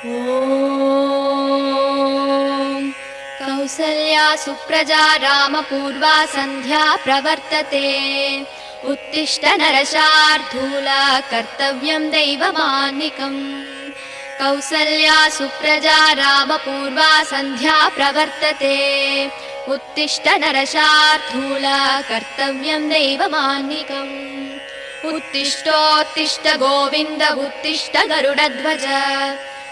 ॐ कौसल्या सुप्रजा रामपूर्वा सन्ध्या प्रवर्तते। उत्तिष्ठ नरशार्दूला कर्तव्यं दैवमान्निकम्। कौसल्या सुप्रजा रामपूर्वा सन्ध्या प्रवर्तते। उत्तिष्ठ नरशार्दूला कर्तव्यं दैवमान्निकम्। उत्तिष्ठोत्तिष्ठ गोविन्द उत्तिष्ठ गरुडध्वज।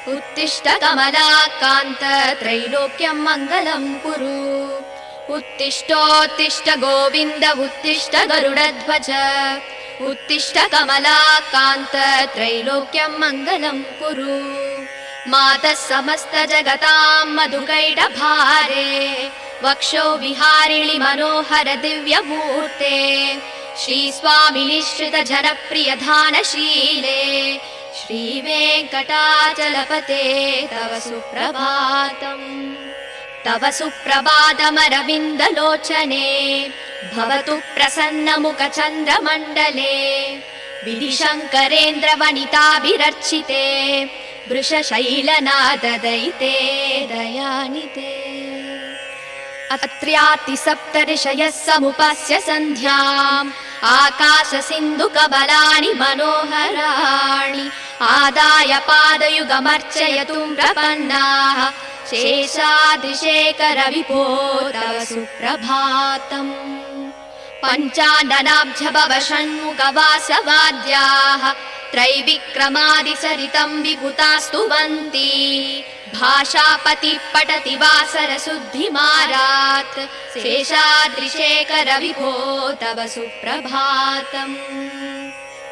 उत्तिष्ठ कमलाकान्त त्रैलोक्यं मङ्गलं कुरु। उत्तिष्ठोत्तिष्ठ गोविन्द उत्तिष्ठ गरुडध्वज। उत्तिष्ठ कमलाकान्त त्रैलोक्यं मङ्गलं कुरु। मातः समस्त जगतां मधुकैटभारे वक्षो विहारिणि मनोहर दिव्यमूर्ते। श्रीस्वामिनि श्रित जनप्रिय धानशीले श्रीवेङ्कटाचलपते तव सुप्रभातम्। तव सुप्रभातमरविन्दलोचने भवतु प्रसन्नमुखचन्द्रमण्डले। विधिशङ्करेन्द्र वनिताभिरर्चिते वृषशैलनाददयिते दयानिते। अत्र्यातिसप्तऋषयः समुपस्य सन्ध्याम् आकाश सिन्धुकबलानि मनोहराणि। आदाय पादयुगमर्चयतुं प्रपन्नाः शेषाद्रिशेखर विभो तव सुप्रभातम्। पञ्चाननाब्ज भव षण्मुखवासवाद्याः त्रैविक्रमादिसरितं विभुतास्तुवन्ति। भाषापति पठति वासरशुद्धिमारात् शेषाद्रिशेखर विभो तव सुप्रभातम्।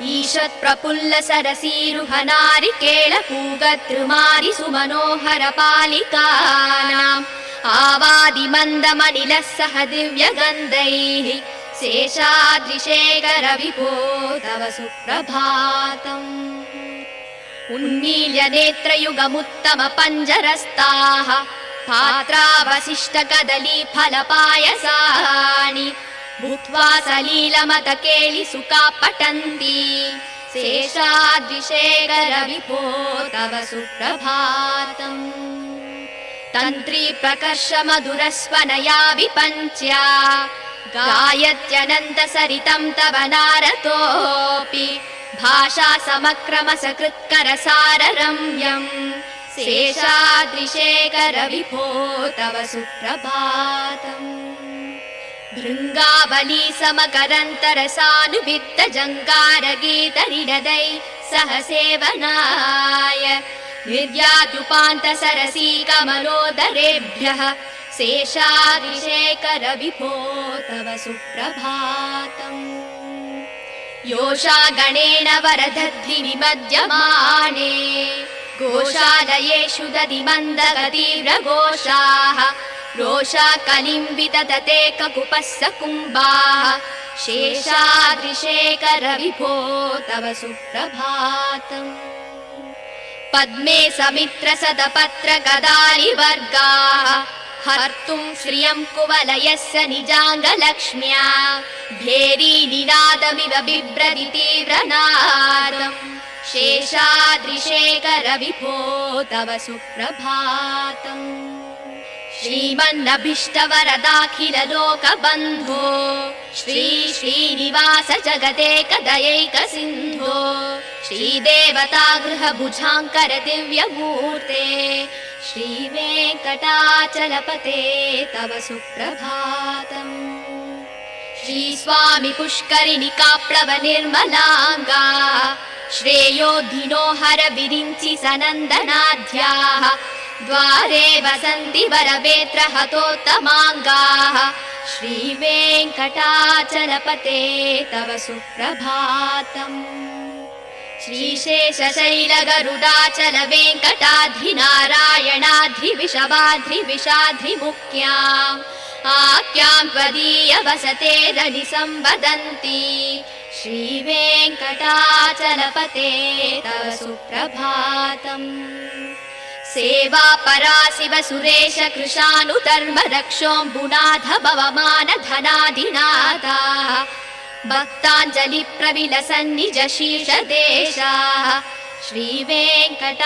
ईषत् प्रफुल्ल सरसीरुहनारिकेळपूगद्रुमारि सुमनोहर पालिकानाम् आवादिमन्दमनिलः सह दिव्यगन्धैः शेषाद्रिशेखर विभो तव सुप्रभातम्। उन्मील्य नेत्रयुगमुत्तम पञ्जरस्ताः पात्रावशिष्ट कदली फलपायसानि भूत्वा सलीलमतकेलि सुखा पठन्ति शेषाद्रिशेखर विभो तव सुप्रभातम्। तन्त्री प्रकर्ष मधुरस्वनया विपञ्च्या गायत्यनन्त सरितं तव नारतोऽपि। भाषा समक्रम सकृत्कर साररम्यम् शेषाद्रिशेखर विभो तव सुप्रभातम्। भृङ्गावली समकरन्तरसानुवित्त जङ्कार गीत निनदै सह सेवनाय निर्याद्युपान्त सरसी कमलोदरेभ्यः शेषाद्रिशेखर विभो तव सुप्रभातम्। योषा गणेन वरदध्नि निमज्यमाने गोशालयेषु दधिमन्दगतीव्रघोषाः रोषा कलिम्बितदते ककुपस्स कुम्भाः शेषाद्रिशेखर विभो तव सुप्रभातम्। पद्मे समित्र सदपत्र गदानि वर्गाः हर्तुं श्रियं कुवलयस्य निजाङ्गलक्ष्म्या भेरी निनादमिव बिभ्रति तीव्रनादम् शेषाद्रिशेखर विभो तव सुप्रभातम्। श्रीमन्नभीष्टवरदाखिल लोकबन्धो श्री श्रीनिवास जगदेकदयैक सिन्धो श्रीदेवता गृहभुजाङ्कर दिव्यमूर्ते श्रीवेङ्कटाचलपते तव सुप्रभातम्। श्रीस्वामि पुष्करिणिका प्लव निर्मलाङ्गा श्रेयोधिनो हर विरिञ्चि सनन्दनाद्याः द्वारे वसन्ति वरवेत्र हतोत्तमाङ्गाः श्रीवेङ्कटाचलपते तव सुप्रभातम्। श्रीशेषशैलगरुडाचल वेङ्कटाद्रिनारायणाद्रिविषवाद्रिविषाद्रिमुख्याम् आख्यां त्वदीय वसतेरनि संवदन्ति श्रीवेङ्कटाचलपते तव सुप्रभातम्। सेवा पराशिव सुरेश कृशानुधर्म रक्षोऽम्बुनाथ भवमान धनाधिनाथाः भक्ताञ्जलि प्रविलसन् निज शीर्षदेशाः श्रीवेङ्कटाचलपते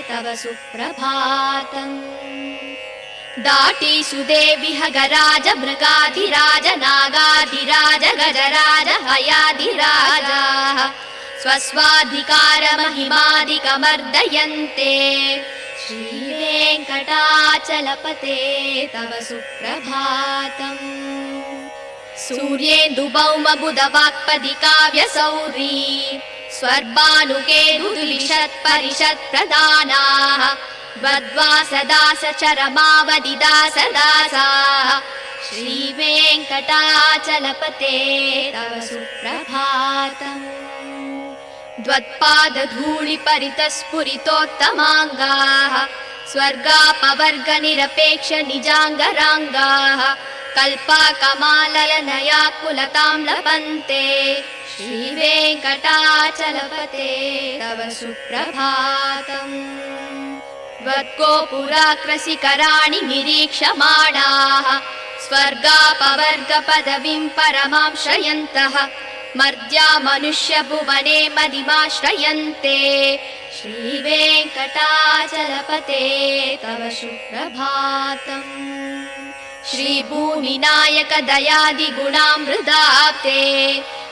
तव सुप्रभातम् दाटीसु देविह गराज मृगाधिराज नागाधिराज गजराज हयाधिराजाः स्वस्वाधिकारमहिमादिकमर्दयन्ते श्रीवेङ्कटाचलपते तव सुप्रभातम् सूर्येन्दुभौमबुधवाक्पदिकाव्यसौरी स्वर्भानुकेतुलिषत्परिषत्प्रदानाः द्वद्वासदासचरमावदिदासदासाः श्रीवेङ्कटाचलपते तव सुप्रभातम् द्वत्पादधूलिपरितस्फुरितोत्तमाङ्गाः स्वर्गापवर्गनिरपेक्ष निजाङ्गराङ्गाः कल्पाकमालयनयाकुलतां लभन्ते श्रीवेङ्कटाचलपते तव सुप्रभातम् त्वद्गोपुराकृशिखराणि निरीक्षमाणाः स्वर्गापवर्गपदवीं परमां श्रयन्तः मर्त्या मनुष्यभुवने मदिमाश्रयन्ते श्रीवेङ्कटाचलपते तव सुप्रभातम् श्रीभूमिनायक दयादिगुणामृताब्धे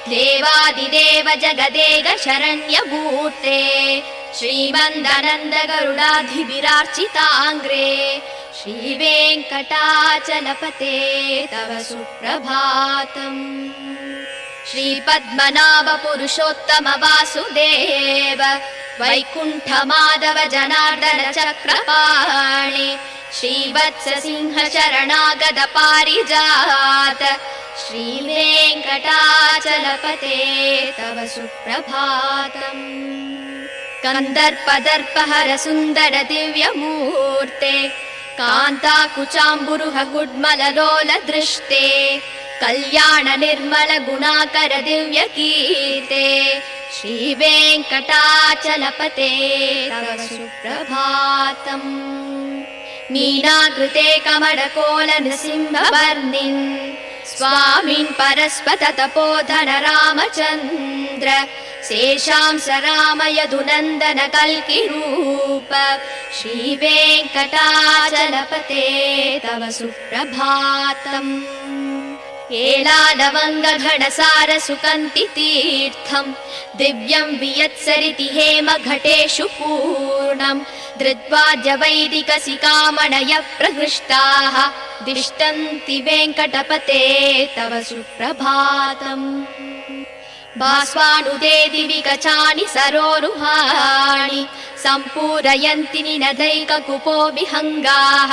देवादिदेव जगदेक शरण्यमूर्ते श्रीमन्दनन्द गरुडाधिभिरार्चिताङ्ग्रे श्रीवेङ्कटाचलपते तव सुप्रभातम् श्रीपद्मनाभ पुरुषोत्तम वासुदेव वैकुण्ठमाधव जनार्दन चक्रपाणि श्रीवत्स सिंह शरणागत पारिजात श्रीवेङ्कटाचलपते तव सुप्रभातम् कन्दर्पदर्पहर सुन्दर दिव्यमूर्ते कान्ताकुचाम्बुरुह गुड्मललोल दृष्टे कल्याण निर्मल गुणाकर दिव्यकीर्ते श्रीवेङ्कटाचलपते तव सुप्रभातम् मीनाकृते कमलकोल नृसिंहवर्णिन् स्वामिन् परस्पत तपोधन रामचन्द्र शेषांस राम यदुनन्दन कल्किरूप श्रीवेङ्कटाचलपते तव सुप्रभातम् एलालवङ्गघनसार सुकन्ति तीर्थम् दिव्यं वियत्सरिति हेम घटेषु पूर्णम् धृत्वाद्य वैदिकसिकामणयः प्रहृष्टाः दिष्टन्ति वेङ्कटपते तव सुप्रभातम् भास्वानुदे दिवि गचानि सरोरुहाणि सम्पूरयन्ति निनदैककुपो विहङ्गाः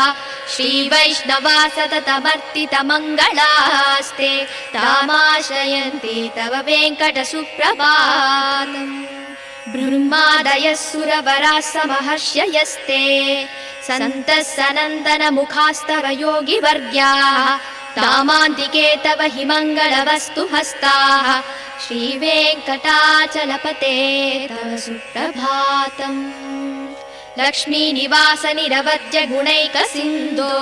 श्रीवैष्णवा सततमर्तितमङ्गलास्ते तामाश्रयन्ति तव वेङ्कटसुप्रभातम् ब्रह्मादयः सुरवराः समहर्षयस्ते सन्तः सनन्दनमुखास्तव योगिवर्ग्याः तामान्तिके तव हि मङ्गलवस्तु हस्ताः श्रीवेङ्कटाचलपते तव सुप्रभातम् लक्ष्मीनिवास निरवद्य गुणैकसिन्धो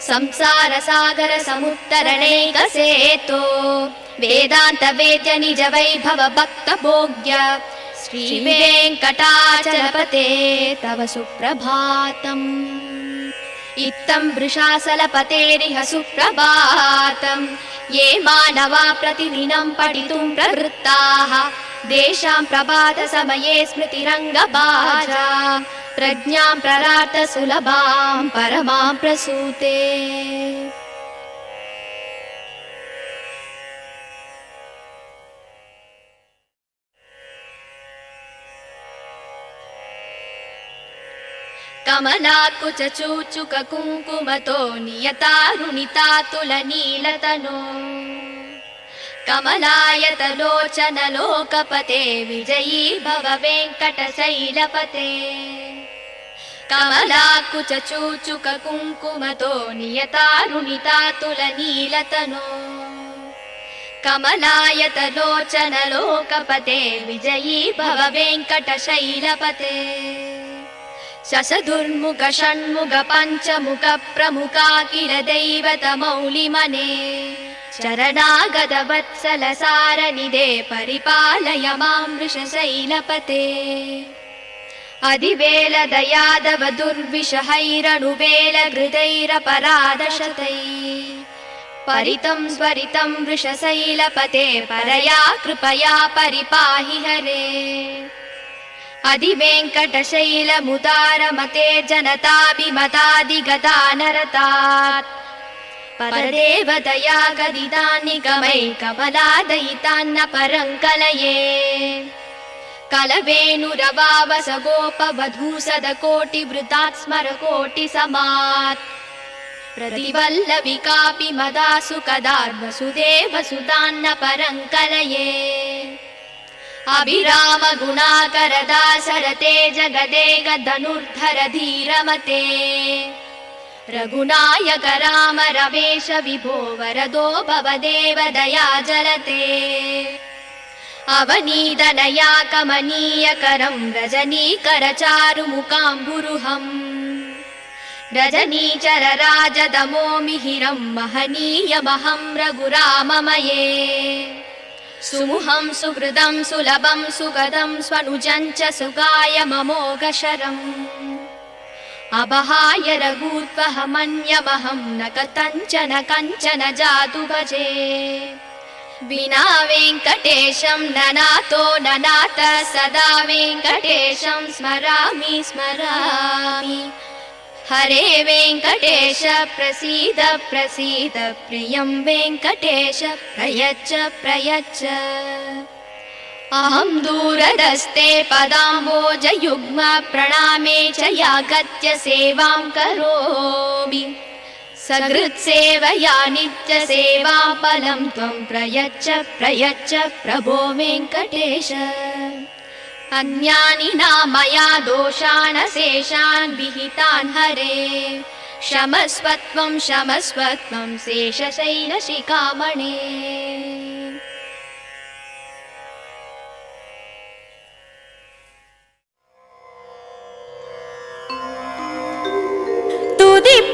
संसारसागर समुत्तरणैकसेतो वेदान्त वेद्य निज वैभव भक्तभोग्य श्रीवेङ्कटाचलपते तव सुप्रभातम् इत्थं वृषाचलपतेरिह सुप्रभातम् ये मानवा प्रतिदिनं पठितुं प्रवृत्ताः तेषां प्रभातसमये स्मृतिरङ्गभाजा प्रज्ञां प्ररार्थ सुलभां परमां प्रसूते कमलाकुच चूचुक कुङ्कुमतो नियतारुणितातुलनीलतनो कमलायतलोचन लोकपते विजयी भव वेङ्कटशैलपते कमलाकुच चूचुक कुङ्कुमतो नियतारुणितातुलनीलतनो कमलायतलोचन लोकपते विजयी भव वेङ्कटशैलपते शशदुर्मुख षण्मुख पञ्चमुख प्रमुखाखिल दैवतमौलिमने चरणागतवत्सलसारनिधे परिपालय मां वृषशैलपते अधिवेलदयादव दुर्विषहैरनुवेलघृतैरपराधशतैः परितं स्वरितं वृषशैलपते परया कृपया परिपाहि हरे अधिवेङ्कटशैलमुदारमते जनताभिमतादिगदानरतात् परदेवतया गदितान्निगमै कमलादयितान्न परङ्कलये कलवेणुरवावस गोपवधूसदकोटिवृतात् स्मरकोटिसमात् प्रतिवल्लविकापि मदासु कदार्वसुदेवसुतान्न परङ्कलये अभिराम गुणाकरदासरते जगदेक धनुर्धर धीरमते रघुनायक राम रमेश विभो वरदो भवदेव दया जलते अवनीतनया कमनीयकरं रजनीकर चारुमुकाम्बुरुहम् रजनीचर राजतमो मिहिरं महनीयमहं रघुराममये सुमुहं सुहृदं सुलभं सुगदं स्वनुजं च सुगाय ममोघशरम् अबहाय रघूत्वहमन्यमहं न कथञ्चन कञ्चन जातु भजे विना वेङ्कटेशं ननातो ननाथ सदा वेङ्कटेशं स्मरामि स्मरामि हरे वेङ्कटेश प्रसीद प्रसीद प्रियं वेङ्कटेश प्रयच्छ प्रयच्छ अहं दूरदस्ते पदाम्बोजयुग्म प्रणामे च यागत्य सेवां करोमि सकृत्सेवया नित्यसेवां फलं त्वं प्रयच्छ प्रयच्छ प्रभो वेङ्कटेश अन्यानि नामया दोषान् शेषान् विहितान् हरे क्षमस्वत्वं क्षमस्वत्वं शेषशैलशिखामणे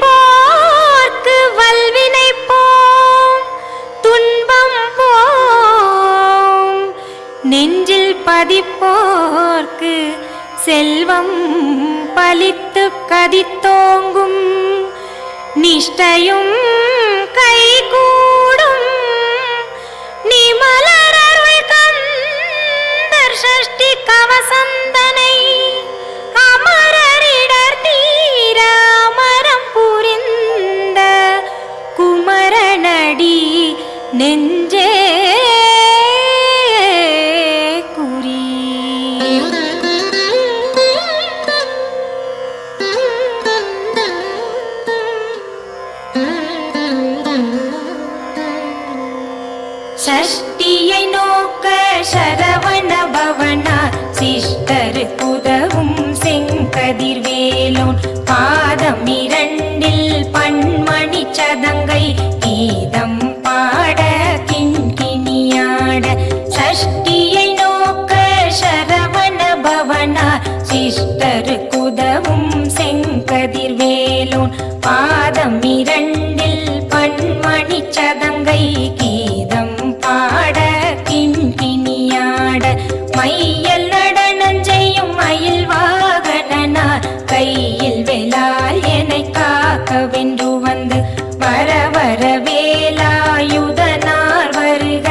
துதிப்போர்க்கு வல்வினை போம் துன்பம் போம் நெஞ்சில் பதிப்போர்க்கு செல்வம் பலித்து கதித்தோங்கும் நிஷ்டையும் கைகூடும் நிமலரருள் கந்தர் சஷ்டி கவசந்தனை அமரரிடர் தீர அமரம் புரிந்த குமரனடி நெஞ்சே குறி சஷ்டியை நோக்க சரவண பவனா சிஷ்டரு குதவும் செங்கதிர்வேலோன் பாதம் இரண்டில் பன்மணி சதங்கை கீதம் பாட கிண்கிணியாட சஷ்டியை நோக்க சரவண பவனா சிஷ்டரு குதவும் செங்கதிர்வேலோன் பாதம் இரண்டில் பன்மணி சதங்கை கீதம் பாட கிண்கிணியாட மையல் நடனஞ்செய்யும் மயில் வாகனனார் கையில் வேலால் என்னை காக்க வென்று வந்து வர வர வேலாயுதனார் வருக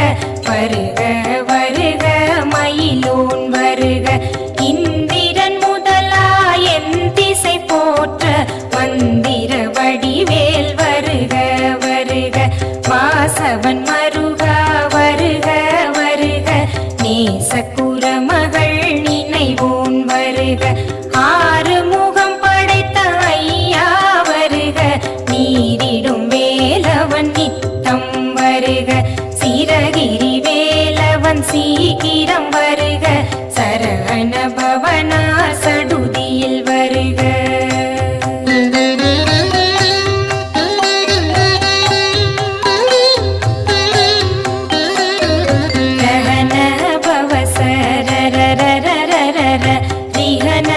வருக வருக மயிலோன் வருக இந்திரன் முதலா என் திசை போற்ற மந்திர வடிவேல் வருக வருக வாசவன் மருகா வருக வருக நேசக்குரமகள் நினைவோன் வருக ஆறு முகம் படைத்த ஐயா வருக நீரிடும் வேலவன் நித்தம் வருக சிரகிரி வேலவன் சீக்கிரம் வருக சரவண பவனா சடுதியில் வருக ரஹன பவசரரரரரரர ரிஹன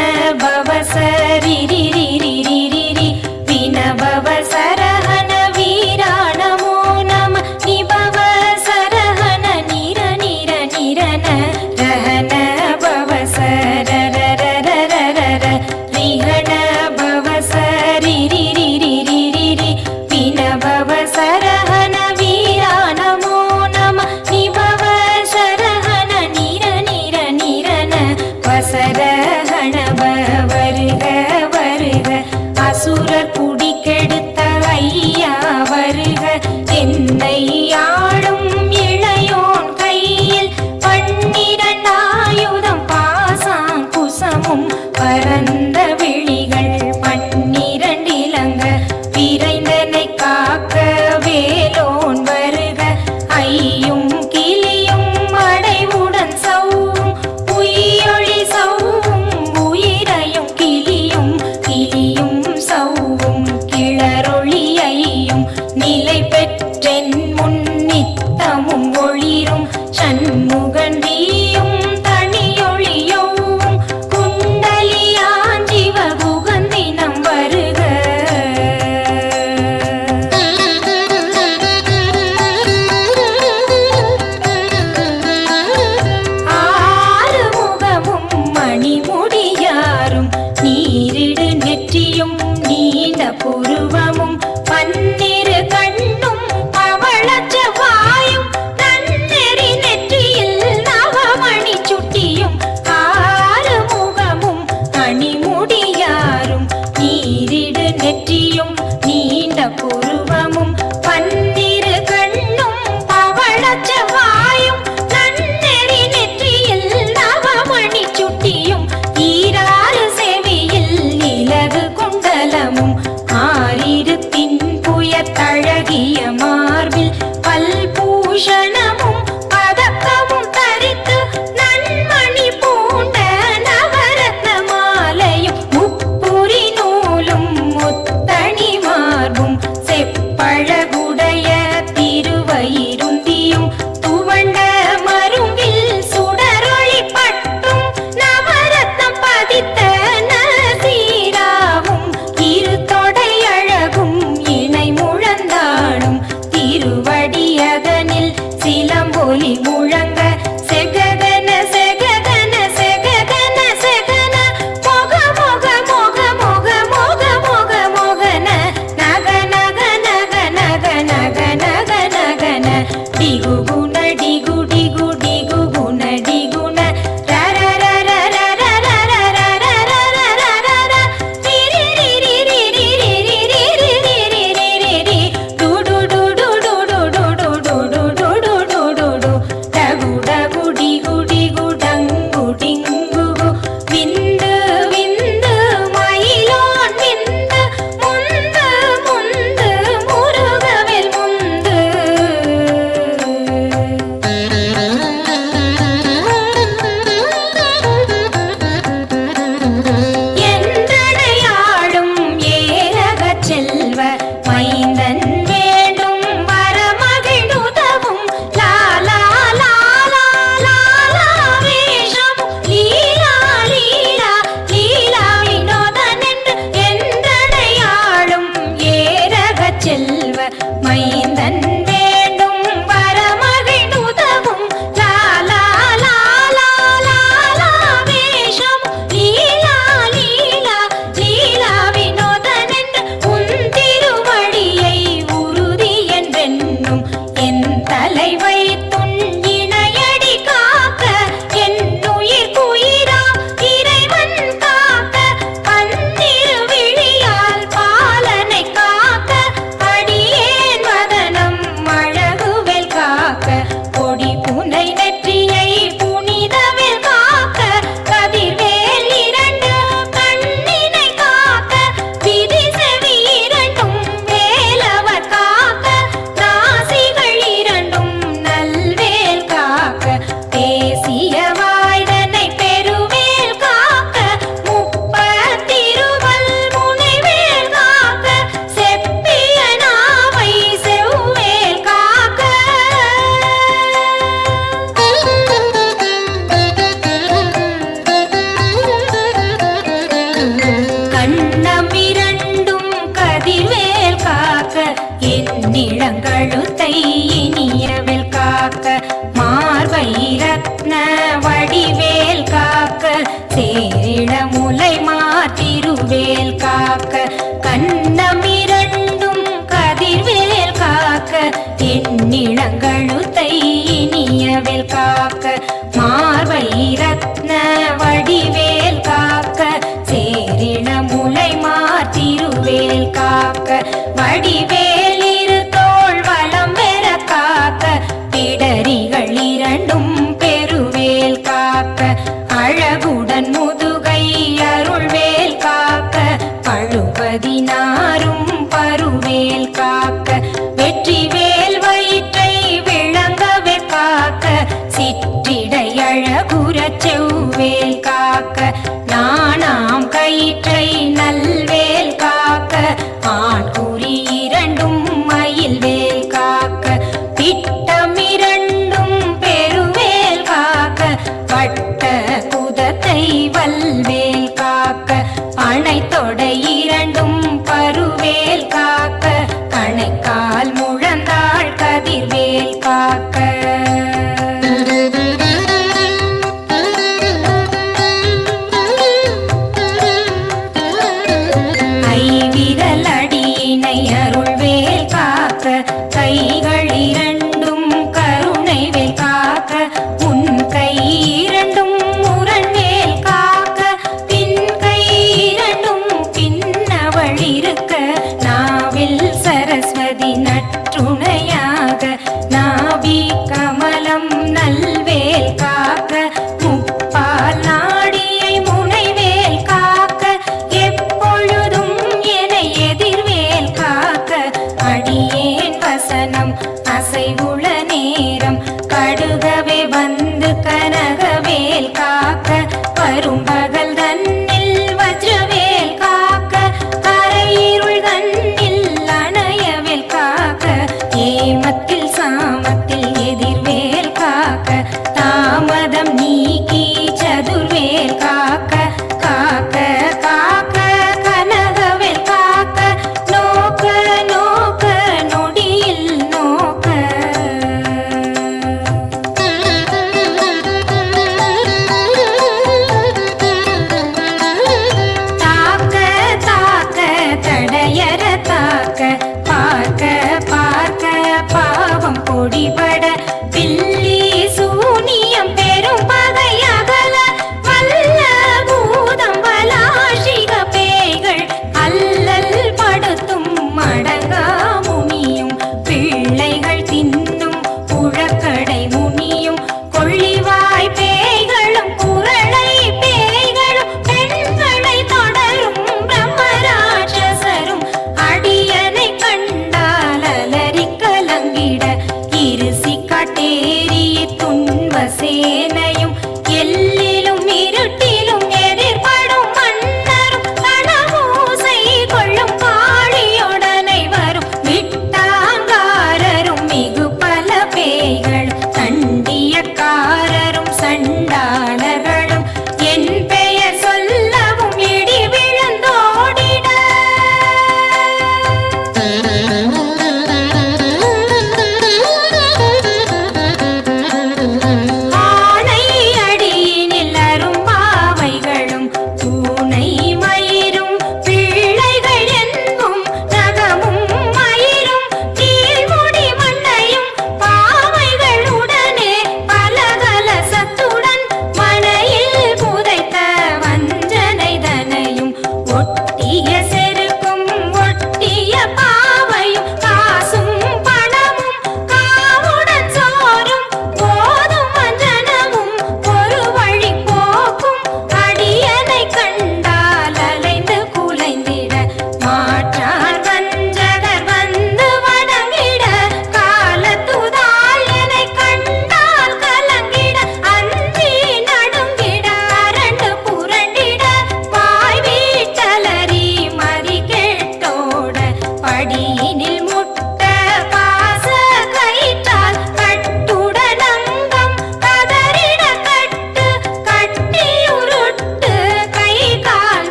அழகுடன் முதுகை அருள்வேல் காக்க பழுபதினாரும் பருவேல் காக்க வெற்றி வேல் வயிற்றை விளங்கவே காக்க சிற்றிடை அழகுறச் செவ்வேல் காக்க நாணாம் கயிற்றை நல்வேல் காக்க ஆண் குறி இரண்டும் மயில்வேல் காக்க திட்டமிரண்டும் பெருவேல் காக்க பட்ட குதத்தை வல்வேல் காக்க அணைத்தொடை இரண்டும் பருவேல் காக்க கணைக்கால் முழந்தாள் கதிர்வேல் காக்க ஐவிரல் அடியினை அருள்வேல் காக்க கைகள் இரண்டும் கருணை வேல் காக்க உன் கை இரண்டும் முரண்வேல் காக்க பின் கை இரண்டும் பின்னவள் இருக்க நாவில் சரஸ்வதி நற்றுணையாக நாவி கமலம் நல்வேல் காக்க முப்பால் நாடியை முனைவேல் காக்க எப்பொழுதும் என எதிர்வேல் காக்க அடியேன் வசனம் அசைவுள நேரம் கடுகவே வந்து கனகவேல் காக்க வரும் பகல் தன்னில் வஜ்ரவேல் காக்க கரையிருள் தன்னில் அணையவேல் காக்க ஏமத்தில் சாமத்தில் எதிர்வேல் காக்க தாமதம் நீக்கி சதுர்வேல் காக்க காக்க காக்க கனகவேல் காக்க நோக்க நோக்க நொடியில் நோக்க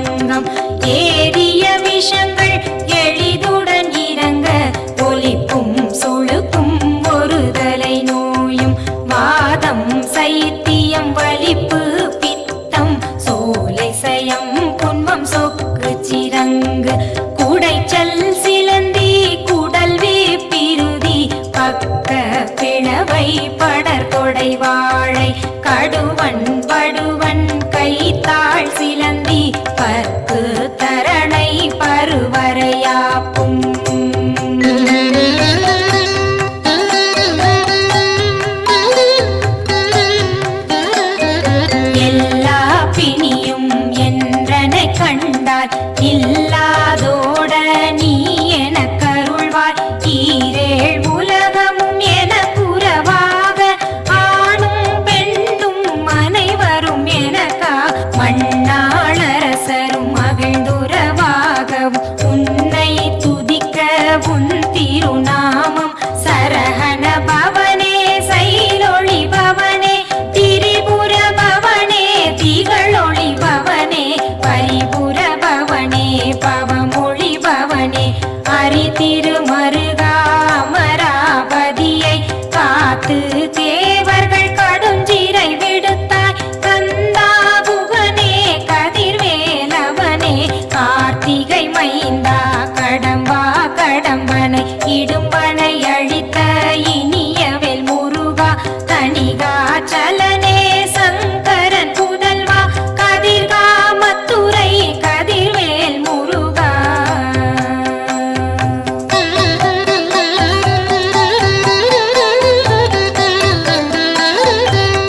அங்கம் ஏறிய விஷங்கள் எளிதுடன் இறங்க ஒலிப்பும் சொழுக்கும் ஒரு தலை நோயும் வாதம் சைத்தியம் வலிப்பு பித்தம் சோலை சயம் புன்மம் சொக்கு சிரங்கு குடைச்சல் சிலந்தி குடல்வி பிருதி பக்க பிணவை படர் கொடை வாழை கடுவன் படுவன் கைத்தாள் சிலந்தி பற்கு தரணை பருவரையாப்பும் எல்லா பிணியும் என்றனை கண்டால் இல்லாதோட நீ என கருள்வாய் ஈரேழ் உலகமும் என புறவாக ஆணும் பெண்ணும் அனைவரும் எனக்கா மண்ணாளரசரும் மகிழ்ந்துறவாகவும் உன்னை துதிக்க உன் திருநாமம் சரஹண பவனே சைலொளி பவனே திரிபுர பவனே திகழொளி பவனே பரிபுர பவனே பவமொழி பவனே அரி திருமருகா அமராவதியை காத்து தேவர்கள் கடுஞ்சிறை விடுத்தாய் கந்தா புகனே கதிர்வேலவனே கார்த்திகை மைந்தா கடம்பா கடம்பனை இடும்பனை அழித்த இனியவேல் முருகா தனிகா சலனே சங்கரன் புதல்வா கதிர்கா மத்துரை கதிர்வேல் முருகா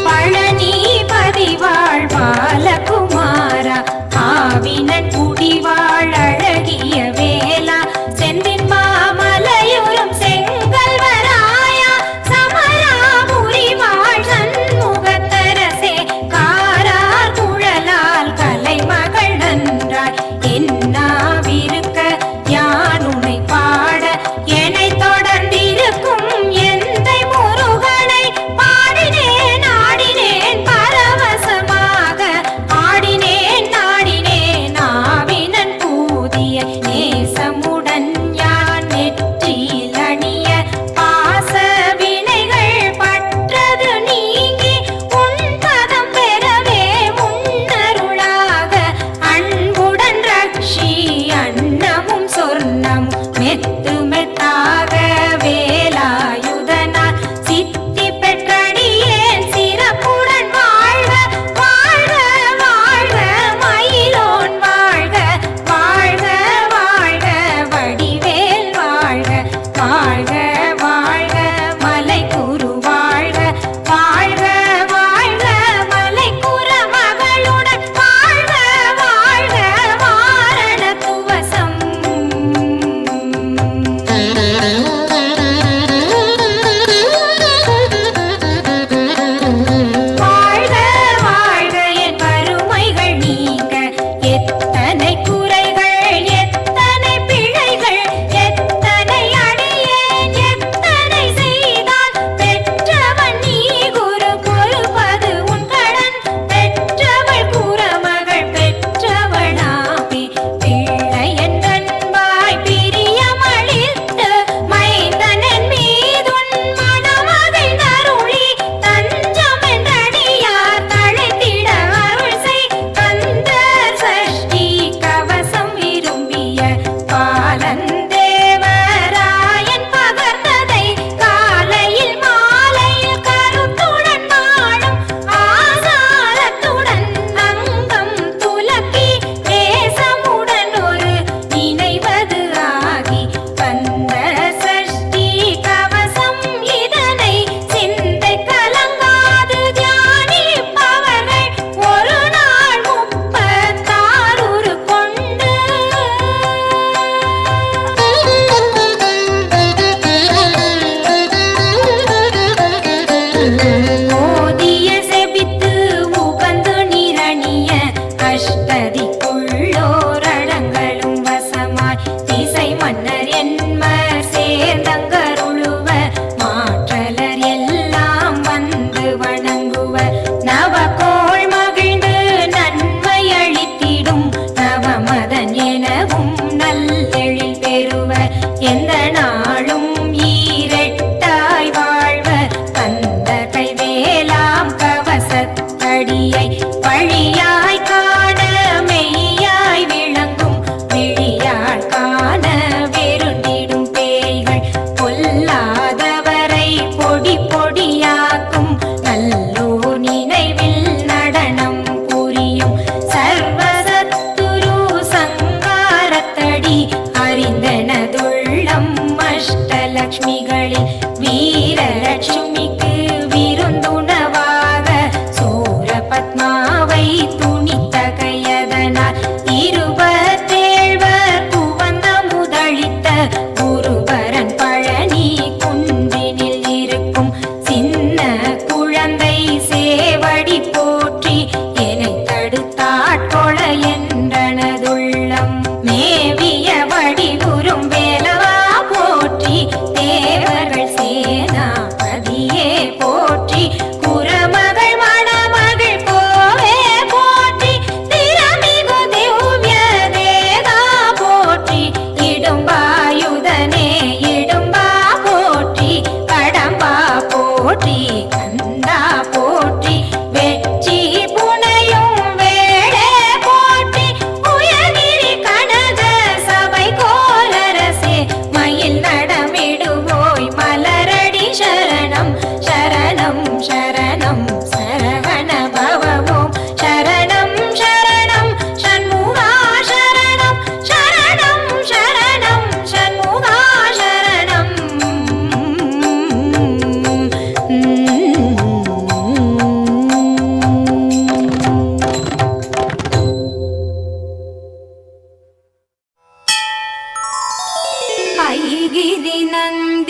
பழனி பதிவாழ் பாலகுமாரா ஆவினன் குடிவாழ் அழகிய வேலா செந்தின் மாமலையுறும் செங்கல்வராயா சமராபுரி வாழ் சண்முகத்தரசே காரார் குழலால் கலைமகள் நன்றாய் என்னாவிருக்க யானுனை பாட என்னை தொடர்ந்திருக்கும் எந்தை முருகனை பாடினேன் ஆடினேன் பரவசமாக ஆடினேன் நாடினேன் ஆவினன் பூதிய நேசமுடன்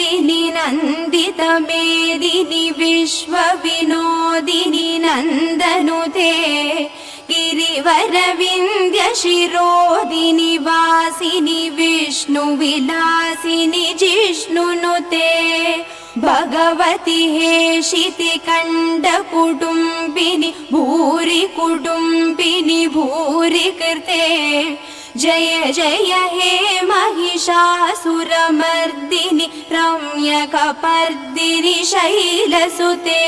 वेदिनि नन्दित मेदिनि विश्वविनोदिनि नन्दनुते गिरिवरविन्द्य शिरोदिनि वासिनि विष्णुविलासिनि जिष्णुनुते भगवति हेशिति कंड कुटुम्बिनि भूरि कुटुम्बिनि भूरि कृते जय जय हे महिषासुरमर्दिनि रम्यकपर्दिनि शैलसुते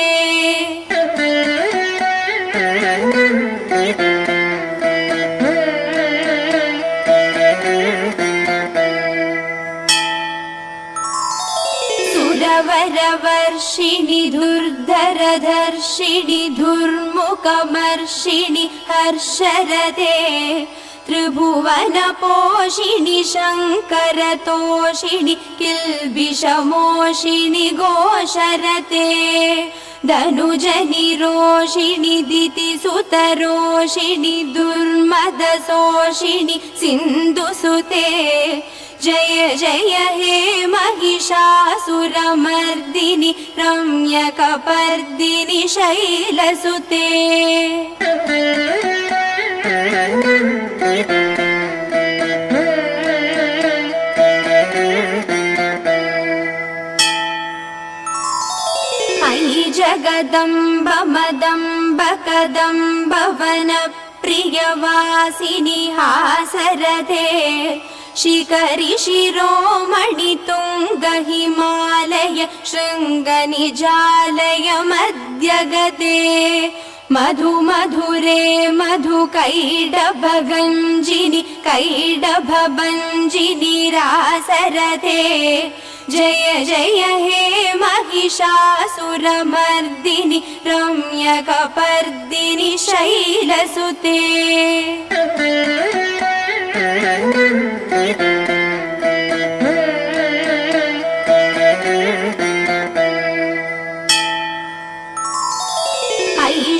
सुरवरवर्षिणि धुर्धरधर्षिणि धुर्मुखमर्षिणि हर्षरते त्रिभुवनपोषिणि शङ्करतोषिणि किल्बिषमोषिणि घोषरते धनुजनिरोषिणि दितिसुतरोषिणि दुर्मदशोषिणि सिन्धुसुते जय जय हे महिषासुरमर्दिनि रम्यकपर्दिनि शैलसुते अयि जगदम्ब मदम्ब कदम्ब वनप्रियवासिनि हासरथे शिखरि शिरोमणि तुंग हिमालय शृङ्गनिजालय मध्यगते मधु मधुरे मधु कैडभगञ्जिनि कैडभभञ्जिनि रासरथे जय जय हे महिषासुरमर्दिनि रम्यकपर्दिनि शैलसुते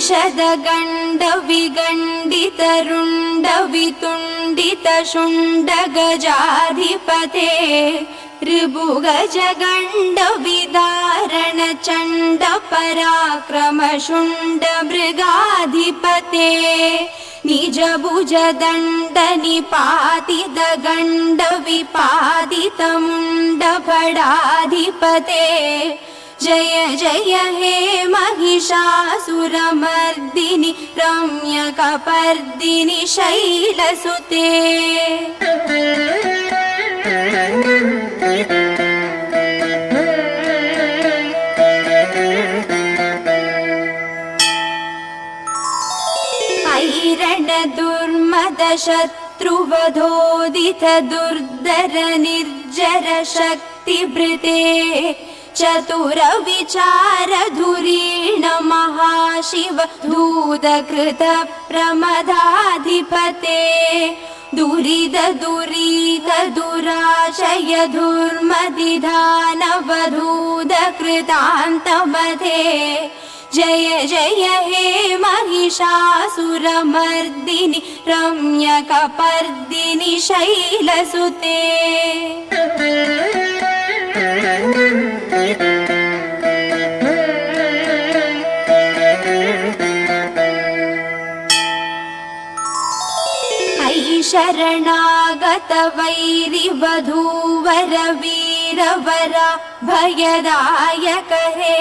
ऐषदगण्ड विगण्डित रुण्ड वितुण्डित शुण्ड गजाधिपते ऋभुगजगण्ड विदारण चण्ड पराक्रम शुण्ड मृगाधिपते निज भुज दण्ड निपातित गण्ड विपादित मुण्ड भडाधिपते जय जय हे महिषासुरमर्दिनि रम्यकपर्दिनि शैलसुते ऐरण दुर्मद शत्रुवधोदित दुर्धर निर्जर शक्तिभृते चतुर विचार धुरीण महाशिव धूतकृत प्रमदाधिपते दुरिद दुरीद दुराशय धूर्मदिधानवधूत कृतान्तमधे जय जय हे महिषासुरमर्दिनि रम्यकपर्दिनि शैलसुते शरणागत वैरि वधूवर वीरवरा भयदायक हे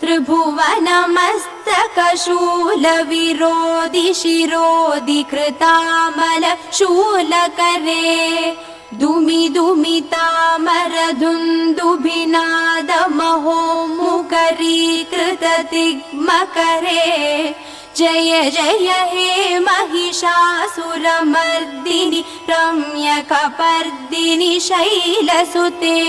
त्रिभुवन मस्तक शूल विरोधि शिरोधि कृतामल शूल करे दुमि दुमि तामर धुन्दुभिनाद महो मुकरीकृत तिग्म करे जय जय हे महिषासुरमर्दिनि रम्यकपर्दिनि शैलसुते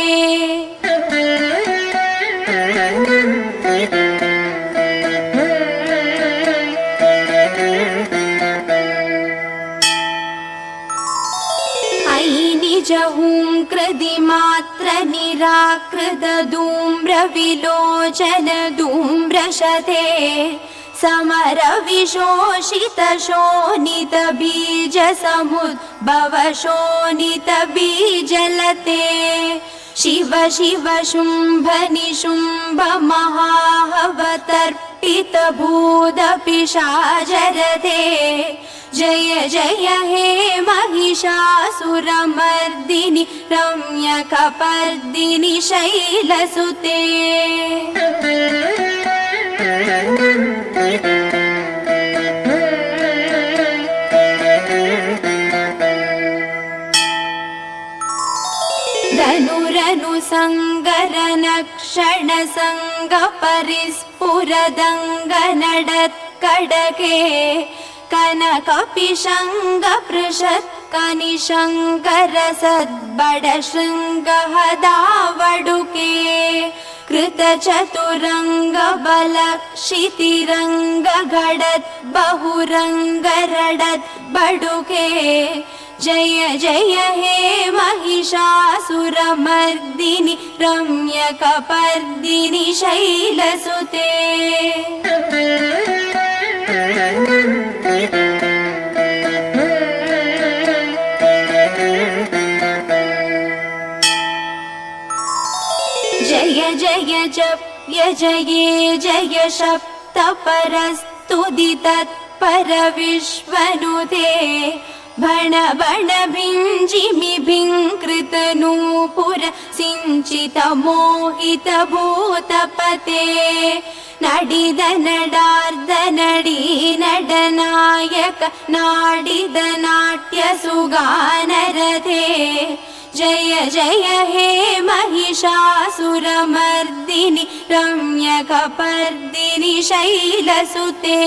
अयि निज हुंकृदि मात्र निराकृत धूम्र विलोचन धूम्रशते समर विशोषित शोणित बीज समुद्भव शोणित बीजलते शिव शिव शुम्भ निशुम्भ महाहवतर्पित भूतपिशाचरते जय जय हे महिषासुरमर्दिनि रम्यकपर्दिनि शैलसुते धनुरनुसङ्गरनक्षण सङ्गपरिस्फुरदङ्गनडत्कडके कनकपिशङ्गपृषत् कनिशङ्करसद्बडशृङ्गहदावडुके कृतचतुरङ्गबलक्षितिरङ्गगडत् बहुरङ्गरडत् बडुके जय जय हे महिषासुरमर्दिनि रम्यकपर्दिनि शैलसुते जय जय जप्य जये जय सप्तपरस्तुति तत्पर विश्वनुते भण भण भिञ्जिमि भिङ्कृत नूपुर सिञ्चित मोहित भूतपते नडिद नडार्द नडी नडनायक नाडिद नाट्य सुगानरथे जय जय हे महिषासुरमर्दिनि रम्यकपर्दिनि शैलसुते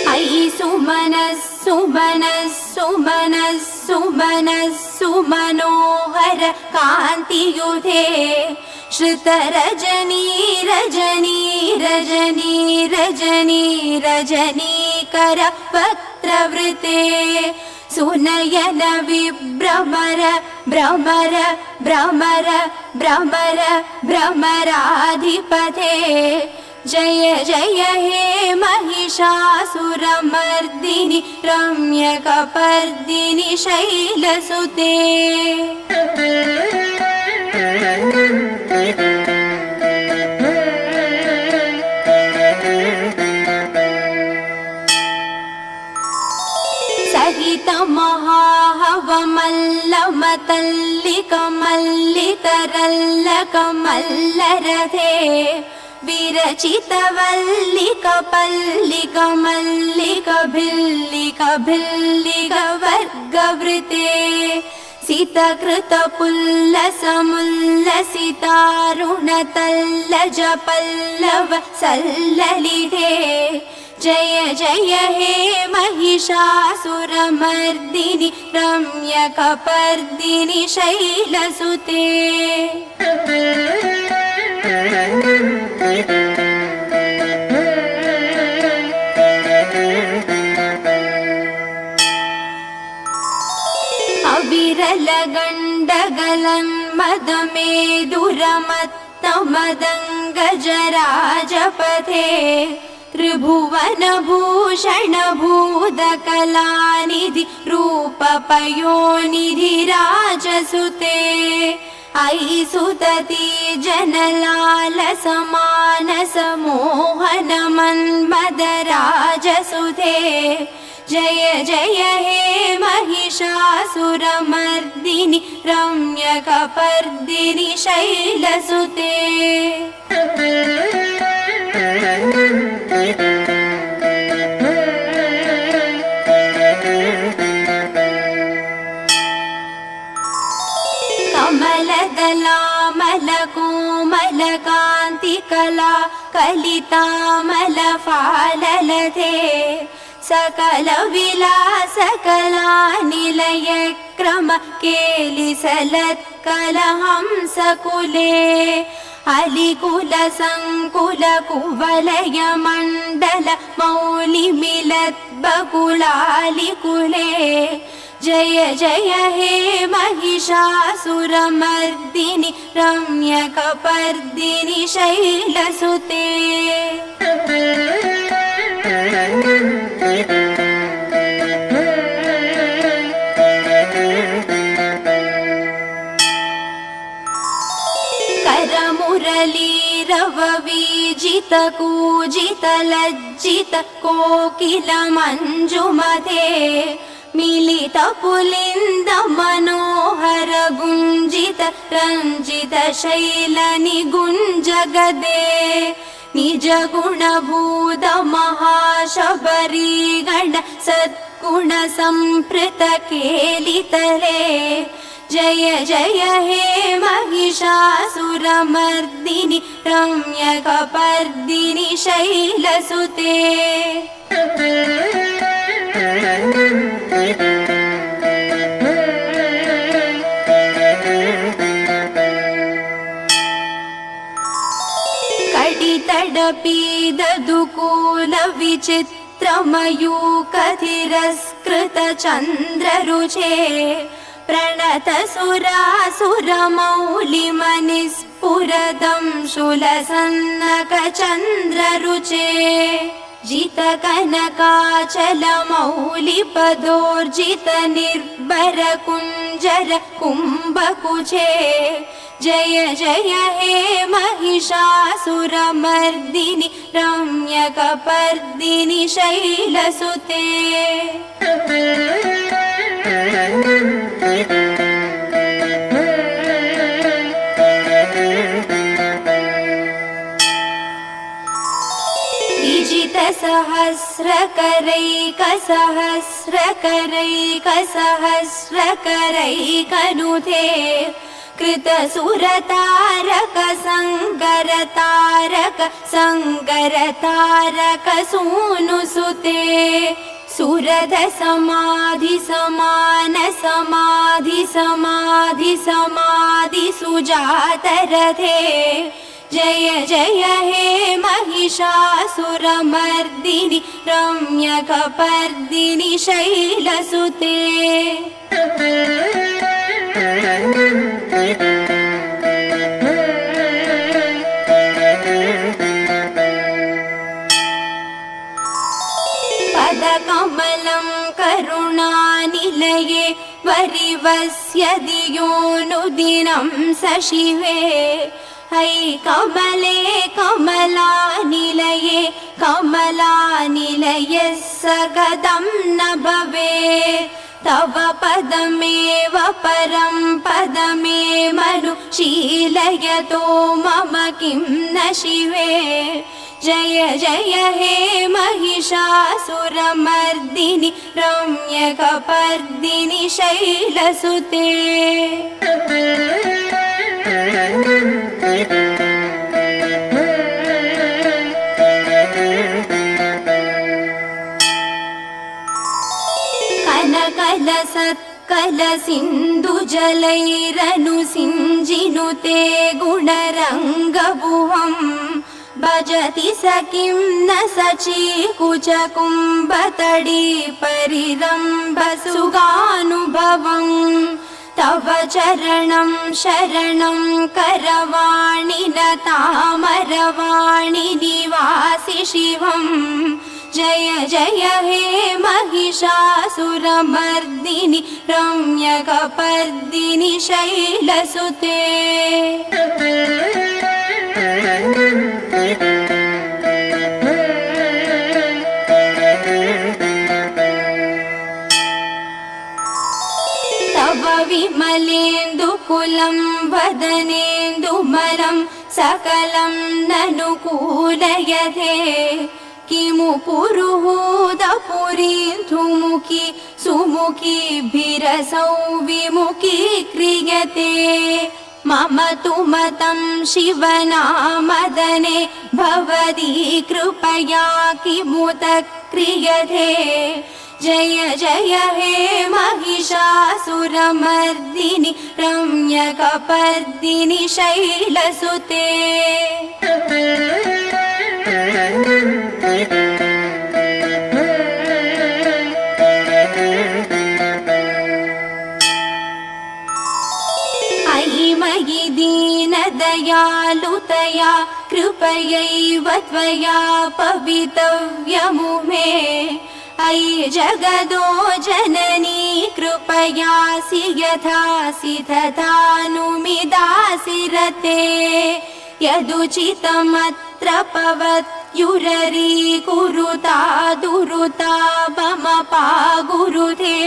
ऐ सुमनस्सु मनस्सु मनस्सु मनस्सु मनोहर कान्तियुधे श्रुतरजनी रजनी रजनी रजनी रजनीकर वक्त्रवृते सुनयन विभ्रमर भ्रमर भ्रमर भ्रमर भ्रमराधिपते जय जय हे महिषासुरमर्दिनि रम्यकपर्दिनि शैलसुते सहित महाहवमल्लमतल्लिकमल्लितरल्लकमल्लरथे विरचितवल्लिकपल्लिकमल्लिकभिल्लिकभिल्लिकवर्गवृते सितकृतपुल्लसमुल्लसितारुणतल्लजपल्लव सल्ललिते जय जय हे महिषासुरमर्दिनि रम्यकपर्दिनि शैलसुते अविरलगण्डगलन्मदमेदुरमत्तमदङ्गजराजपथे त्रिभुवनभूषण भूतकलानिधि रूपपयोनिधि राजसुते ऐ सुतति जनलालसमानस मोहन मन्मदराजसुते जय जय हे महिषासुरमर्दिनि रम्यकपर्दिनि शैलसुते कमलदलामलकोमलकान्तिकला कलितामलफाललते सकलविलासकलानिलयक्रम केलिसलत्कलहंसकुले अलिकुलसङ्कुलकुवलयमण्डल मौलिमिलद्बकुलालिकुले जय जय हे महिषासुरमर्दिनि रम्यकपर्दिनि शैलसुते करमुरलीरववीजित कूजित लज्जित कोकिल मञ्जुमते मिलित पुलिन्द मनोहर गुञ्जित रञ्जित शैल निगुञ्जगदे निज गुणभूत महाशबरी गण सद्गुण संप्रीत केलितले जय जय हे महिषासुरमर्दिनि रम्यकपर्दिनि शैलसुते कडितडपीददुकूल विचित्रमयूखधिरस्कृत चन्द्ररुचे प्रणत सुरासुरमौलिमनिस्फुरदं शूलसन्नक चन्द्ररुचे जित कनकाचल मौलिपदोर्जित निर्भर कुञ्जर कुम्भकुचे जय जय हे महिषासुरमर्दिनि रम्यकपर्दिनि शैलसुते सहस्रकरैकसहस्रकरैकसहस्रकरैकनुते कृतसुरतारक सङ्गरतारक सङ्गरतारक सूनुसुते सुरध समाधि समान समाधि समाधि समाधि सुजातरथे जय जय हे महिषासुरमर्दिनि रम्यकपर्दिनि शैलसुते पदकमलं करुणानिलये वरिवस्य दियोनुदिनं सशिवे है कमले कमलानिलये कमलानिलये सगदं न भवेत् तव पदमेव परं पदमे मनुशीलयतो मम किं न शिवे जय जय हे महिषासुरमर्दिनि रम्यकपर्दिनि शैलसुते कनकलसत्कल सिन्धुजलैरनुसिञ्जिनुते गुणरङ्गभुवम् भजति स किं न सचीकुचकुम्भतडी परिरम्भसुगानुभवम् तव चरणं शरणं करवाणि न तामरवाणि निवासि शिवम् जय जय हे महिषासुरमर्दिनि रम्यकपर्दिनि शैलसुते तव विमलेन्दुकुलं वदनेन्दुमलं सकलं ननुकूलयते किमु पुरुहूदपुरीन्धुमुखी सुमुखीभिरसौ विमुखी क्रियते मम तु मतं शिवनामदने भवती कृपया किमुत क्रियते जय जय हे महिषासुरमर्दिनि रम्यकपर्दिनि शैलसुते दयालुतया कृपयैव त्वया पवितव्यमुमे अयि जगदो जननी कृपयासि यथासि तथानुमिदासि रते यदुचितमत्र पवत्युररीकुरुता दुरुता ममपा गुरुते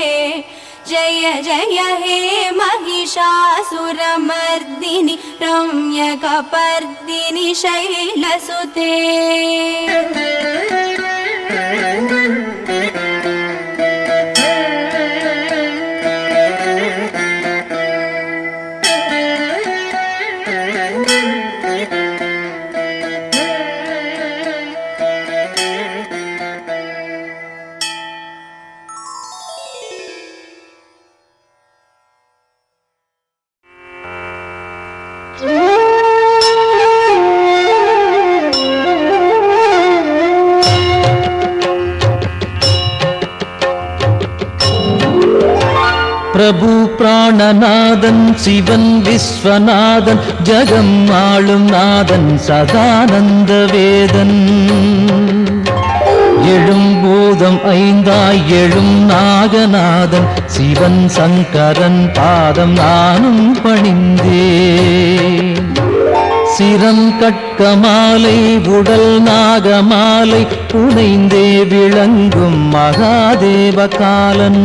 जय जय हे महिषासुरमर्दिनि रम्यकपर्दिनि शैलसुते பிரபு பிராணநாதன் சிவன் விஸ்வநாதன் ஜகம் ஆளும் நாதன் சதானந்த வேதன் எழும் பூதம் ஐந்தாய் எழும் நாகநாதன் சிவன் சங்கரன் பாதம் நானும் பணிந்தேன் சிரம் கட்கமாலை உடல் நாகமாலை புனைந்தே விளங்கும் மகாதேவ காலன்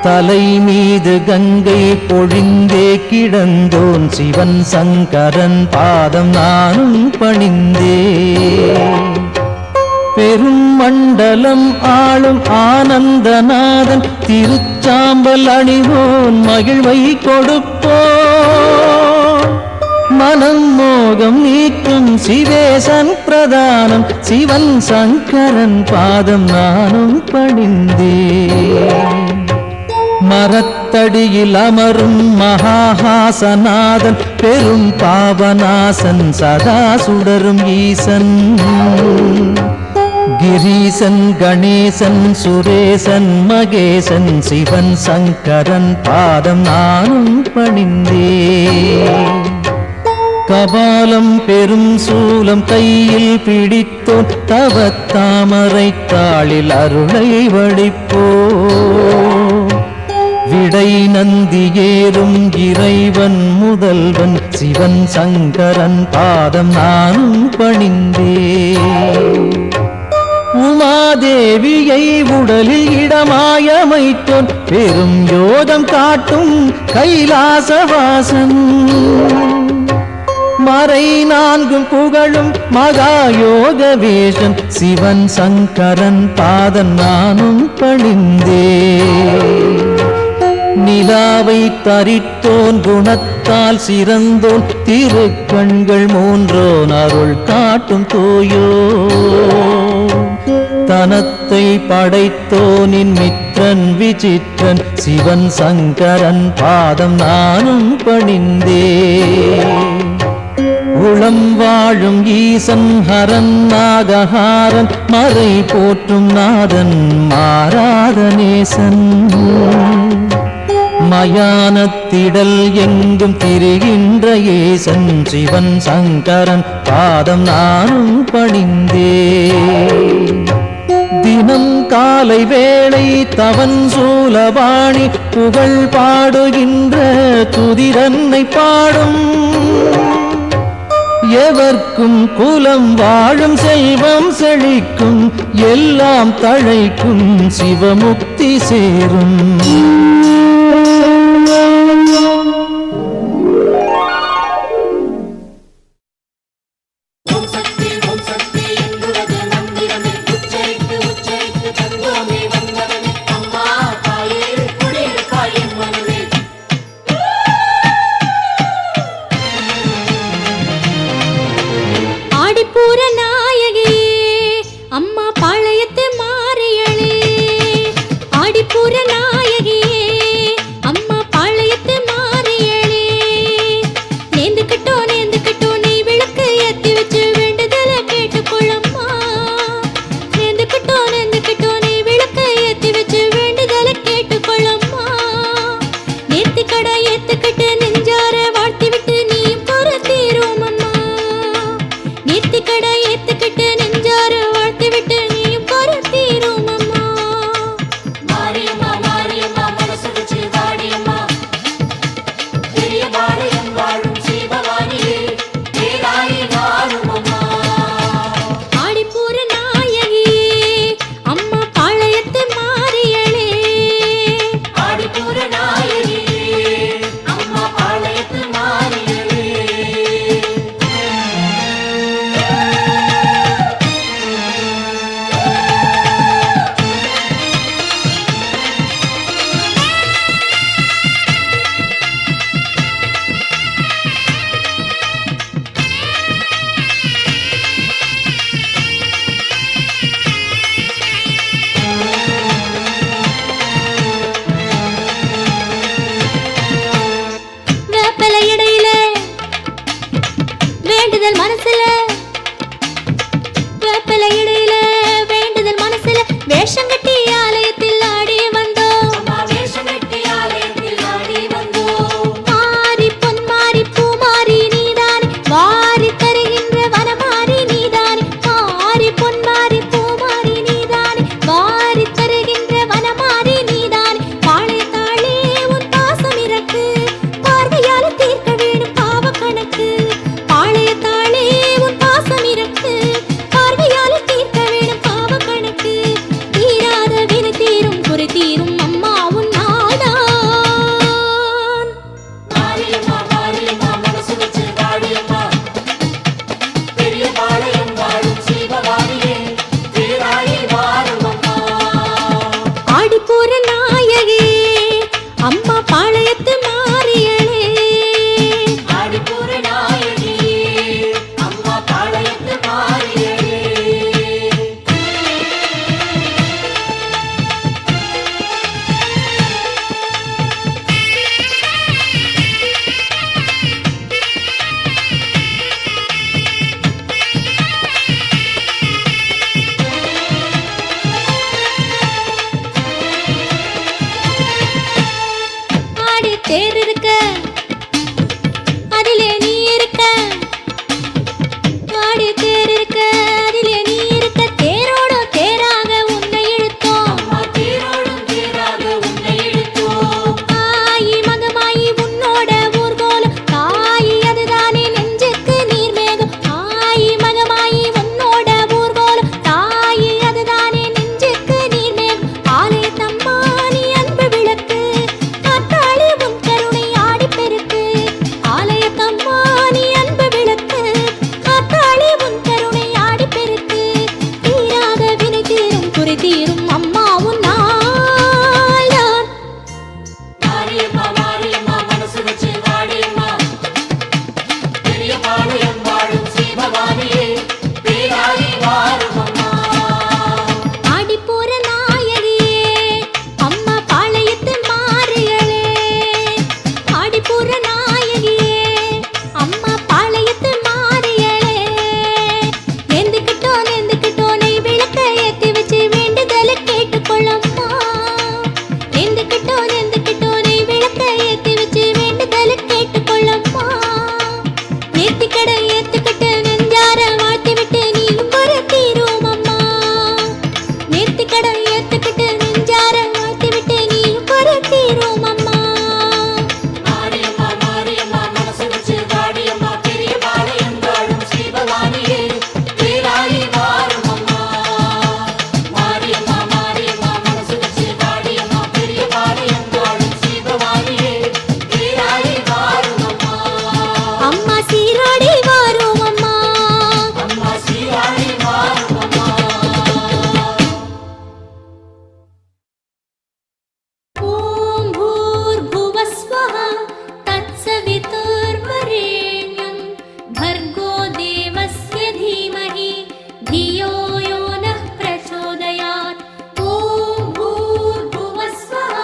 தலை மீது கங்கை பொழிந்தே கிடந்தோன் சிவன் சங்கரன் பாதம் நானும் பணிந்தேன் பெரும் மண்டலம் ஆளும் ஆனந்தநாதன் திருச்சாம்பல் அணிவோன் மகிழ்வை கொடுப்போன் மனம் மோகம் நீக்கும் சிவேசன் பிரதானம் சிவன் சங்கரன் பாதம் நானும் பணிந்தேன் மரத்தடியில் அமரும் மகாஹாசநாதன் பெரும் பாவநாசன் சதா சுடரும் ஈசன் கிரீசன் கணேசன் சுரேசன் மகேசன் சிவன் சங்கரன் பாதம் நானும் பணிந்தேன் கபாலம் பெரும் சூலம் கையில் பிடித்தோன் தவத்தாமரை தாளில் அருளை வடிப்போ விடை நந்தி ஏறும் இறைவன் முதல்வன் சிவன் சங்கரன் பாதம் நானும் பணிந்தேன் உமாதேவியை உடலில் இடமாயமைத்தோன் பெரும் யோகம் காட்டும் கைலாசவாசன் மறை நான்கும் புகழும் மகாயோக வேஷன் சிவன் சங்கரன் பாதம் நானும் பணிந்தேன் நிலாவை தரித்தோன் குணத்தால் சிறந்தோன் திருக்கண்கள் மூன்றோன் அருள் காட்டும் தோயோ தனத்தை படைத்தோனின் மித்திரன் விசித்திரன் சிவன் சங்கரன் பாதம் நானும் பணிந்தேன் உளம் வாழும் ஈசன் ஹரன் நாகஹாரன் மறை போற்றும் நாதன் மாறாத நேசன் மயானத்திடல் எங்கும் திரிகின்ற ஏசன் சிவன் சங்கரன் பாதம் நானும் பணிந்தேன் தினம் காலை வேளை தவன் சூலபாணி புகழ் பாடுகின்ற துதிரன்னை பாடும் எவர்க்கும் குலம் வாழும் செல்வம் செழிக்கும் எல்லாம் தழைக்கும் சிவமுக்தி சேரும் அம்மா பாளையத்து மாறியளே ஆடிப்பூர நாயகி அம்மா சீராடி வாரும் அம்மா. ஓம் பூர்புவஸ்வஹ தத்சவிதுர்வரேண்யம் भर्गो देवस्य धीमहि धियो यो नः प्रचोदयात्. ॐ भूर्भुवस्वः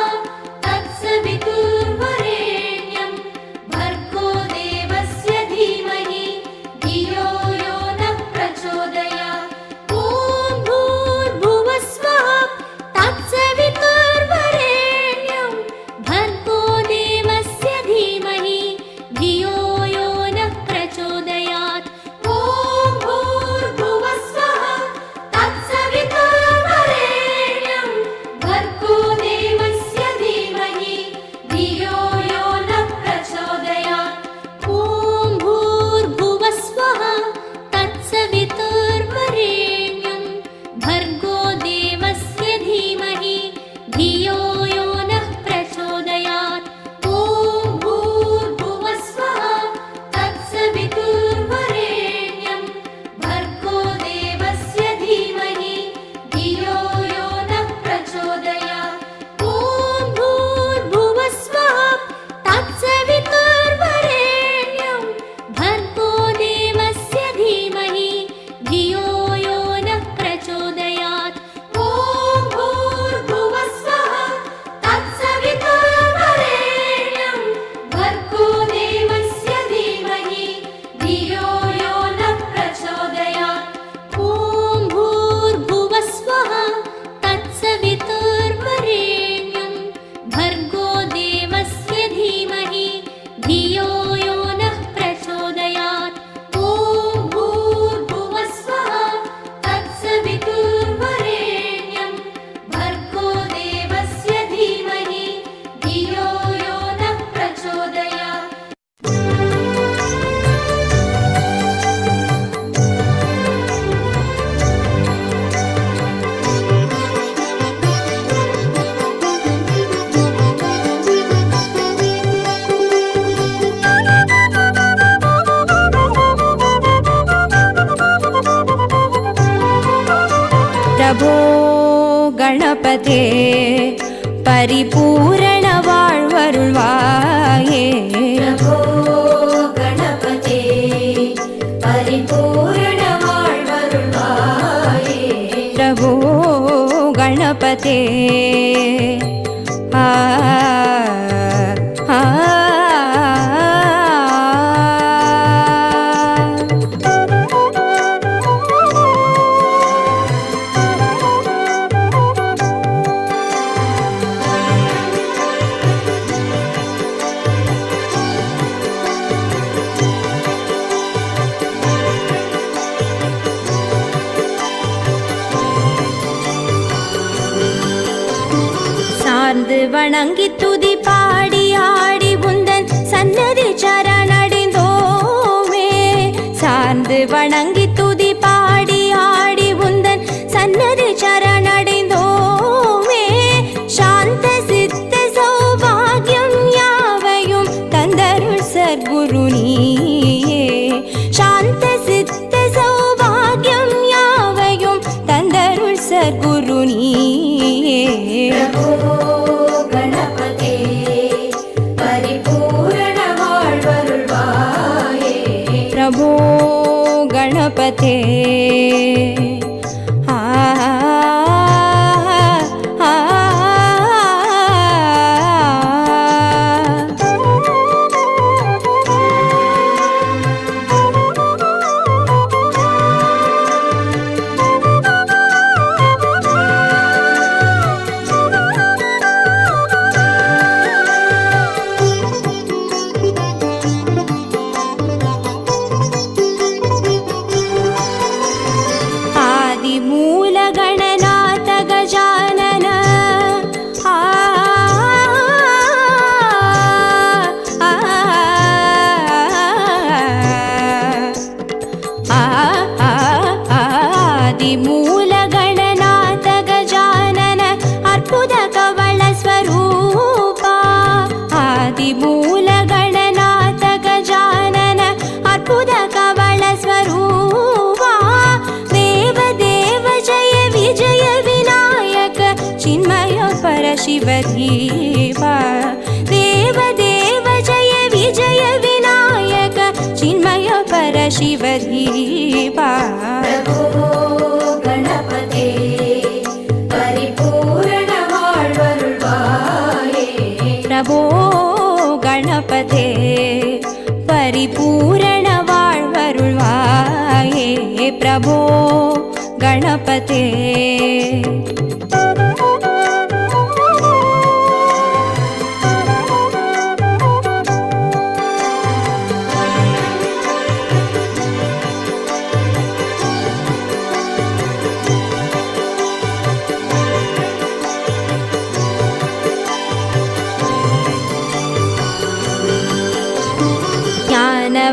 तत्सवितुर्वरेण्यं भर्गो देवस्य धीमहि धियो यो नः प्रचोदयात्. ॐ भूर्भुवस्वः तत्सवितुर्वरेण्यं भर्गो देवस्य धीमहि धियो यो नः प्रचोदयात्. ॐ भूर्भुवस्वः तत्सवितुर्वरेण्यं भर्गो देवस्य धीमहि धियो यो नः प्रचोदयात्. ॐ भूर्भुवस्वः तत्सवितुर्वरेण्यं भर्गो देवस्य धीमहि धियो यो नः प्रचोदयात्. ॐ भूर्भुवस्वः तत्सवितुर्वरेण्यं भर्गो देवस्य धीमहि धियो यो नः प्रचोदयात्. ॐ भूर्भुवस्वः तत्सवितुर्वरेण्यं भर्गो देवस्य धीमहि धियो यो नः प्रचोदयात्. ॐ भूर्भुवस्वः तत्सवितुर्वरेण्यं भर्गो देवस्य धीमहि धियो यो नः प्रचोदयात्. ॐ भूर्भुवस्वः तत्सवितुर्वरेण्यं भर्गो देवस्य धीमहि धियो यो नः प्रचोदयात्. ॐ भूर्भुवस्वः तत्सवितुर्वरेण्यं भर्गो देवस्य धीमहि धियो यो नः प्रचोदयात्. प्रभो गणपते परिपूर्ण வாழ்வருள்வாயே. प्रभो गणपते परिपूर्ण வாழ்வருள்வாயே. प्रभो गणपते आ आ சார்ந்து வணங்கி துதி பாடி ஆடி உந்தன் சன்னதி சரணடைந்தோமே. சார்ந்து வணங்கி துதி பாடி ஆடி உந்தன் சன்னதி சரணடைந்தோமே. சாந்த சித்த சௌபாகியம் யாவையும் தந்தருள் சர்க்குரு நீயே. சாந்த சித்த சௌபாகியம் யாவையும் தந்தருள் சர்க்குரு நீயே. प्रभो गणपते परिपूर्ण வாழ்வருள்வாயே. प्रभो गणपते आ आ शिवधीवा देव देव जय विजय विनायक चिन्मय परशिवधीवा प्रभो गणपते परिपूर्ण வாழ்வருள்வாயே प्रभो गणपते परिपूर्ण வாழ்வருள்வாயே प्रभो गणपते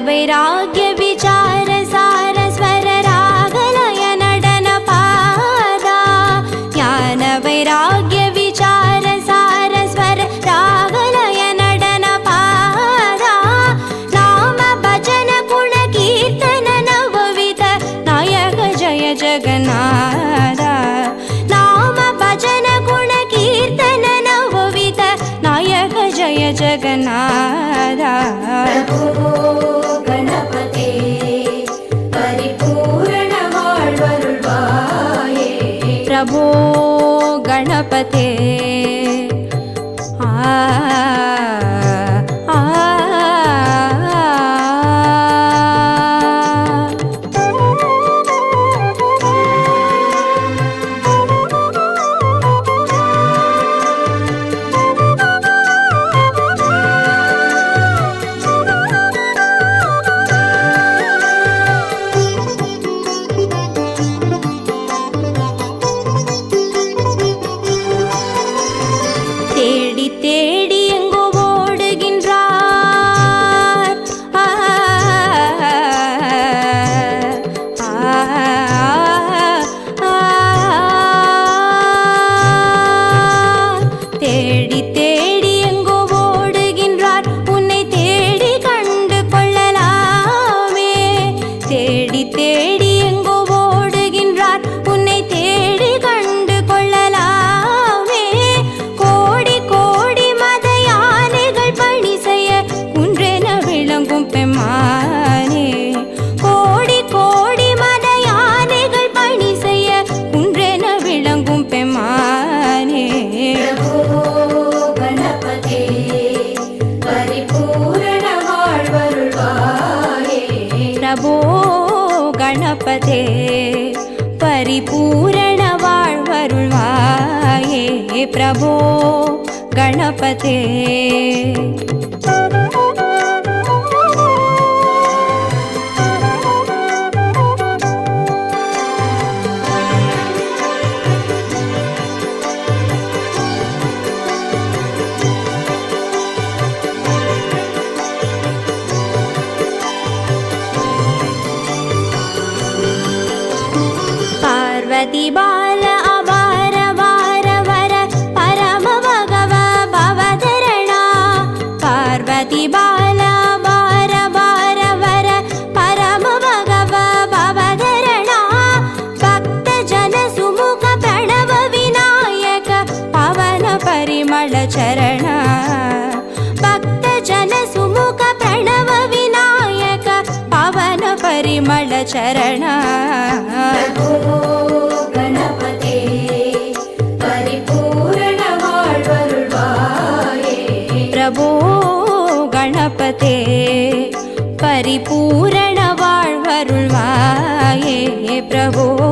वैराग्य विचार सार स्वर रागलय नडन पादा ज्ञान वैराग्य विचार सार स्वर रागलय नडन पादा नाम भजन गुण कीर्तन नवविध नायक जय जगन्नाथ नाम भजन गुण कीर्तन नवविध नायक जय जगन्नाथ गणपते परिपूर्ण வாழ்வருள்வாயே प्रभो गणपते प्रभो गणपते परिपूर्ण வாழ்வருள்வாயே प्रभो गणपते पार्वती बाल अवार वार वर परम भगव भवधरणा पार्वती बाल अवार वार वर परम भगव भवधरणा भक्त जन सुमुख प्रणव विनायक पवन परिमल चरण भक्त जन सुमुख प्रणव विनायक पवन परिमल चरण गणपते परिपूर्ण வாழ்வருள்வாயே प्रभो गणपते परिपूर्ण வாழ்வருள்வாये प्रभो